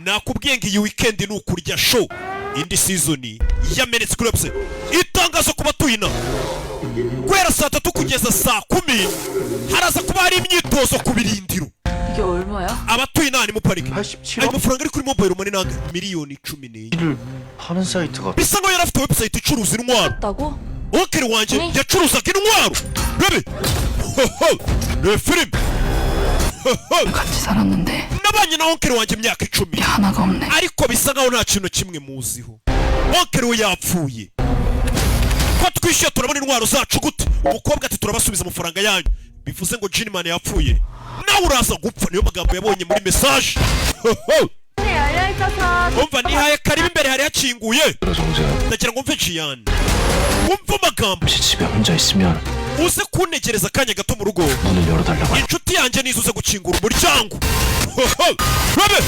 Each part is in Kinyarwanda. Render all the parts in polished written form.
nakubwiye ngo iyi weekend ni ukurya show indi season yamenetse kuri website itangazo ku batuye ina guhera saa 3 kugeza saa 10 haraza kuba hari imyitozo ku birindiro. 이게 얼마야? abatuye ina ni mu parike 87억? ayo mafaranga ari kuri mobile money nanga miliyoni 14 를 파는 사이트가 bisa nkaho yarafite website icuruza intwaro. 다고? okere wanje 네. yacuruzaga intwaro rebe ne film 같이 살았는데 nabanye na okere wanje imyaka 10 하나가 없네. ariko bisa nkaho nta kintu kimwe muziho. okere we yapfuye ko twishyuye turabona intwaro zacu gute umukobwa ati turabasubiza amafaranga yanyu bivuze ngo Jinman yapfuye nawe uraza gupfa niyo magambo yabonye muri message. umva nihaye karibu imbere hari yakinguye ndagira ngo mve Jian umva amagambo 집에 혼자 있으면 uze kuntegereza akanya gato mu rugo 문을 열어달라고 inshuti yanjye nizuze gukingura umuryango. rabe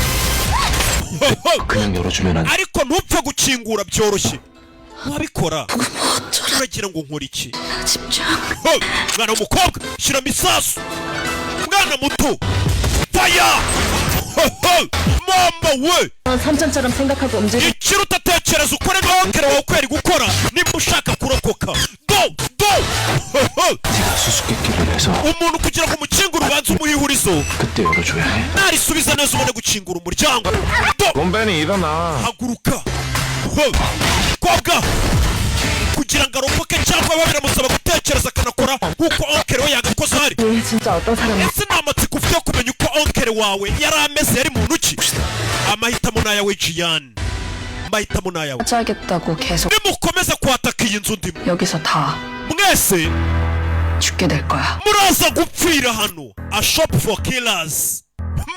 그냥 열어주면 안 ariko ntupfe gukingura byoroshye wabikora uragira ngo nkora iki? 집중. mwana w'umukobwa shyiramo isasu mwana muto faya mama we 삼촌처럼 생각하고 움직여. ikiruta tekereza ukore nk'okere wawe kweri gukora niba ushaka kurokoka do 네가 수수께끼를 해서 umuntu kugira ngo umukingure ubanze umuhihurizo 그때 열어줘야 해. narisubiza neza ubone gukingura umuryango. do 곰배니 일어나. haguruka kobwa kugira ngo arokoke cyangwa babiramusaba gutekereza akanakora nk'uko onkere we yagakoze hari. 얘 진짜 어떤 사람이 ese ni amatsiko ufite yo kumenya uko onkere wawe yari ameze yari muntu ki? amahitamo ni ayawe Jian, amahitamo ni ayawe. 짜겠다고 계속 nimukomeza kwataka iyi nzu ndimo 여기서 다 mwese 죽게 될 거야. muraza gupfira hano. a shop for killers.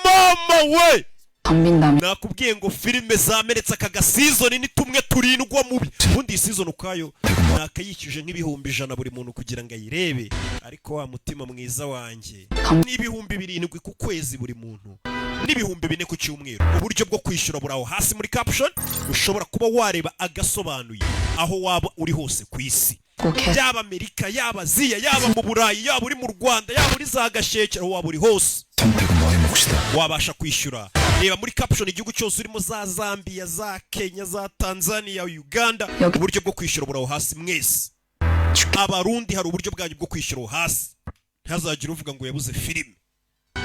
mama we 덤빈다면 nakubwiye ngo filime zamenetse aka gasizoni ni tumwe turindwa mubi. ubundi iyi season ukwayo nakayishyuje nk'ibihumbi 100 buri muntu kugira ngo ayirebe, ariko wa mutima mwiza wanjye n'ibihumbi 7 ku kwezi buri muntu n'ibihumbi 4 ku cyumweru. uburyo bwo kwishyura buraho hasi muri caption ushobora kuba wareba agasobanuye aho waba uri hose ku isi, 꼭 계속 yaba Amerika yaba Aziya yaba mu Burayi yaba uri mu Rwanda yaba uri za Gasheke aho waba uri hose 선택은 너의 몫이다. wabasha kwishyura. reba muri caption igihugu cyose urimo za Zambia za Kenya za Tanzania Uganda 여기- uburyo bwo kwishyura buraho hasi mwese. abarundi hari uburyo bwanyu bwo kwishyura hasi ntazagira uvuga ngo yabuze filime.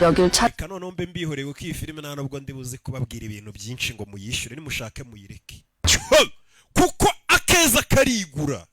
여길 찾 reka noneho mbe mbihoreye ko iyi filime nta nubwo ndibuze kubabwira ibintu byinshi ngo muyishyure nimushake muyireke kuko akeza karigura.